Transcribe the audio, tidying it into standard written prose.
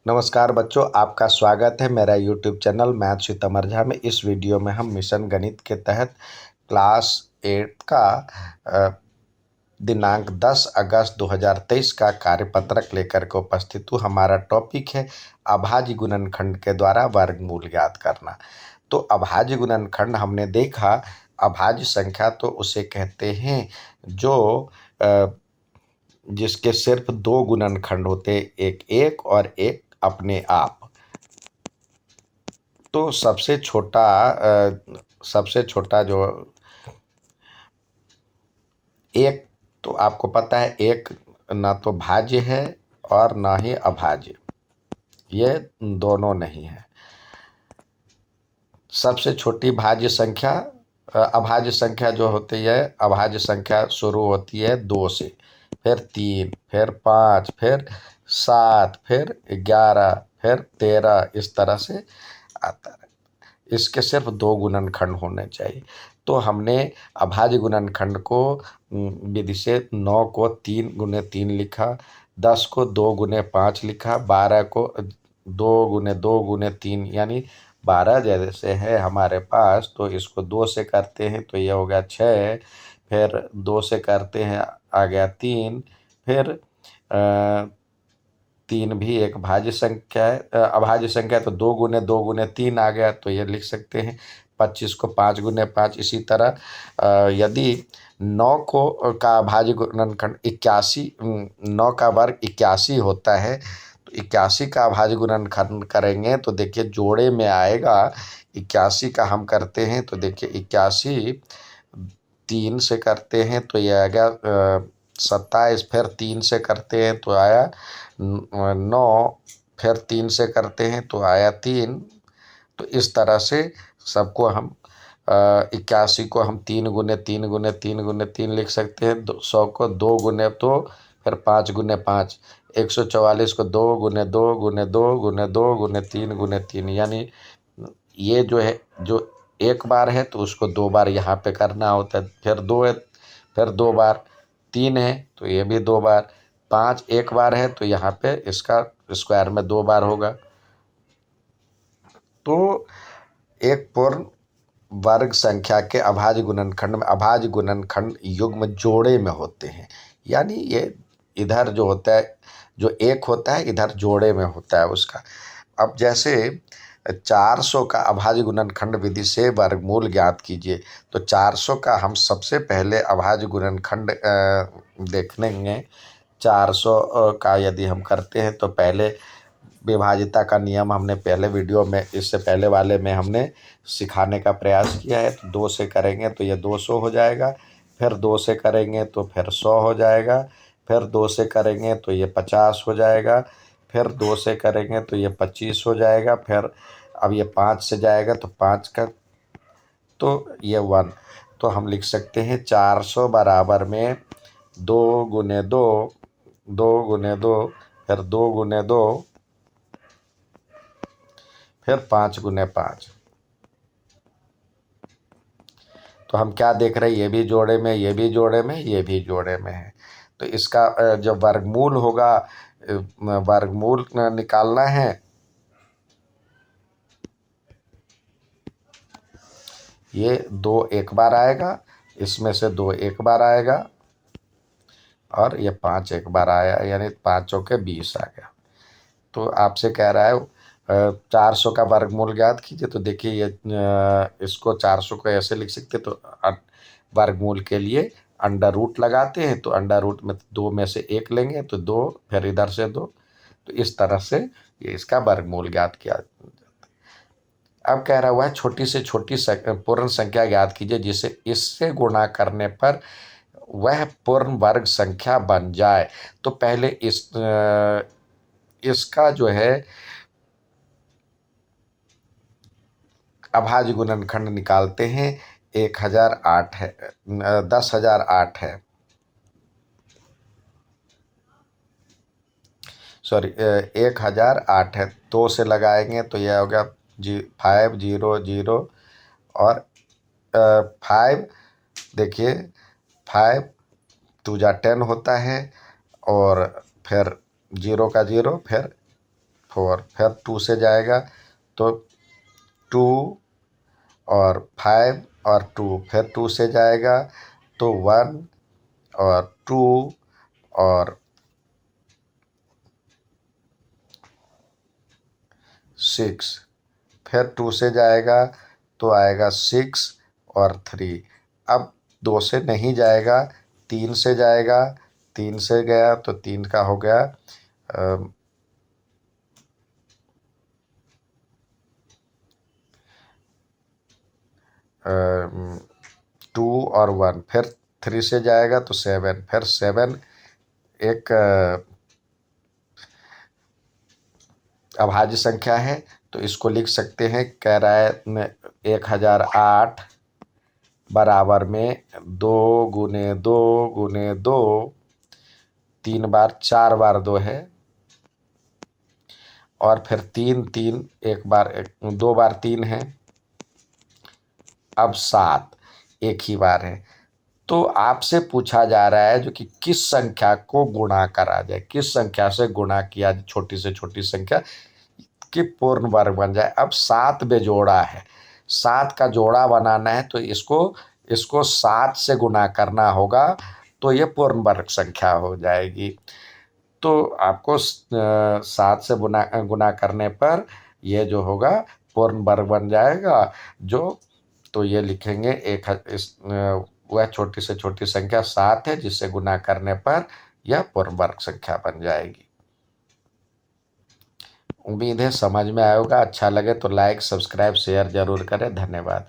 नमस्कार बच्चों, आपका स्वागत है मेरा YouTube channel math Sitamarhi Jha में। इस वीडियो में हम मिशन गणित के तहत क्लास 8 का दिनांक 10 अगस्त 2023 का कार्यपत्रक लेकर के उपस्थित हूँ। हमारा टॉपिक है अभाज्य गुणनखंड के द्वारा वर्गमूल ज्ञात करना। तो अभाज्य गुणनखंड हमने देखा, अभाज्य संख्या तो उसे कहते हैं जो जिसके सिर्फ दो गुणनखंड होते, एक एक और एक अपने आप। तो सबसे छोटा जो एक, तो आपको पता है एक ना तो भाज्य है और ना ही अभाज्य, ये दोनों नहीं है। सबसे छोटी भाज्य संख्या अभाज्य संख्या जो होती है, अभाज्य संख्या शुरू होती है 2 से, फिर 3, फिर 5, फिर 7, फिर 11, फिर 13, इस तरह से आता है। इसके सिर्फ दो गुणनखंड होने चाहिए। तो हमने अभाज्य गुणनखंड को विधि से 9 को 3 गुने 3 लिखा, 10 को 2 गुने 5 लिखा, 12 को 2 गुने 2 गुने 3 यानी 12 जैसे है हमारे पास। तो इसको 2 से करते हैं तो ये हो गया 6, फिर 2 से करते हैं आ गया 3, फिर 3 भी एक भाज्य संख्या है, अभाज्य संख्या। तो 2 गुने 3 आ गया, तो ये लिख सकते हैं 25 को 5 गुने 5। इसी तरह यदि 9 को का अभाज्य गुणनखंड 81, 9 का वर्ग 81 होता है, तो 81 का अभाज्य गुणनखंड करेंगे तो देखिए जोड़े में आएगा। 81 का हम करते हैं तो देखिए 81 3 से करते हैं तो ये आ गया 27, फिर 3 से करते हैं तो आया 9, फिर 3 से करते हैं तो आया 3। तो इस तरह से सबको हम 81 को हम 3 गुने 3 गुने 3 गुने 3 लिख सकते हैं। 100 को 2 गुने 2, फिर 5 गुने 5, 144 को 2 गुने 2 गुने 2 गुने 2 गुने 3 गुने 3। यानी ये जो है, जो एक बार है तो उसको 2 बार यहाँ पे करना होता है, फिर 2 है फिर 2 बार, 3 है तो ये भी 2 बार, 5 एक बार है तो यहाँ पे इसका स्क्वायर में 2 बार होगा। तो एक पूर्ण वर्ग संख्या के अभाज्य गुणनखंड में, अभाज्य गुणनखंड युग्म जोड़े में होते हैं। यानी ये इधर जो होता है, जो एक होता है इधर जोड़े में होता है उसका। अब जैसे 400 का अभाज्य गुणनखंड विधि से वर्गमूल ज्ञात कीजिए। तो 400 का हम सबसे पहले अभाज्य गुणनखंड देख लेंगे। 400 का यदि हम करते हैं तो पहले विभाज्यता का नियम हमने पहले वीडियो में, इससे पहले वाले में हमने सिखाने का प्रयास किया है। तो 2 से करेंगे तो ये 200 हो जाएगा, फिर 2 से करेंगे तो फिर 100 हो जाएगा, फिर 2 से करेंगे तो ये 50 हो जाएगा, फिर 2 से करेंगे तो ये 25 हो जाएगा, फिर अब ये 5 से जाएगा तो 5 का, तो ये 1। तो हम लिख सकते हैं 400 बराबर में 2 गुने 2, 2 गुने 2, फिर 2 गुने 2, फिर 5 गुने 5। तो हम क्या देख रहे हैं, ये भी जोड़े में, ये भी जोड़े में, ये भी जोड़े में है। तो इसका जो वर्गमूल होगा, वर्गमूल निकालना है। ये 2 एक बार आएगा, इसमें से 2 एक बार आएगा, और ये 5 एक बार आया, यानी 5 चौके 20 आ गया। तो आपसे कह रहा है 400 का वर्गमूल ज्ञात कीजिए। तो देखिए ये इसको 400 को ऐसे लिख सकते, तो वर्गमूल के लिए अंडर रूट लगाते हैं। तो अंडर रूट में 2 में से 1 लेंगे तो 2, फिर इधर से 2। तो इस तरह से ये इसका वर्गमूल ज्ञात किया। अब कह रहा हुआ है छोटी से छोटी पूर्ण संख्या ज्ञात कीजिए जिसे इससे गुणा करने पर वह पूर्ण वर्ग संख्या बन जाए। तो पहले इसका जो है अभाज्य गुणनखंड निकालते हैं। 1008 है, 10,008 है, सॉरी 1008 है। 2 से लगाएंगे तो यह हो गया 500, और 5, देखिए 5 2 जा 10 होता है, और फिर 0 का 0, फिर 4, फिर 2 से जाएगा तो 2 और 5 और 2, फिर 2 से जाएगा तो 1 और 2 और 6, फिर 2 से जाएगा तो आएगा 6 और 3। अब 2 से नहीं जाएगा, 3 से जाएगा, 3 से गया तो 3 का हो गया 2 और 1, फिर 3 से जाएगा तो 7, फिर 7 एक अभाज्य संख्या है तो इसको लिख सकते हैं। कह रहा है 1008 बराबर में 2 गुने 2 गुने 2, 3 बार 4 बार 2 है, और फिर 3 3 एक बार 2 बार 3 है, अब 7 एक ही बार है। तो आपसे पूछा जा रहा है जो कि किस संख्या को गुणा करा जाए, किस संख्या से गुणा किया, छोटी से छोटी संख्या कि पूर्ण वर्ग बन जाए। अब 7 बेजोड़ा है, 7 का जोड़ा बनाना है तो इसको 7 से गुणा करना होगा तो ये पूर्ण वर्ग संख्या हो जाएगी। तो आपको 7 से गुणा करने पर ये जो होगा पूर्ण वर्ग बन जाएगा। जो तो ये लिखेंगे वह छोटी से छोटी संख्या 7 है जिससे गुणा करने पर यह पूर्ण वर्ग संख्या बन जाएगी। उम्मीद है समझ में आएगा। अच्छा लगे तो लाइक सब्सक्राइब शेयर जरूर करें। धन्यवाद।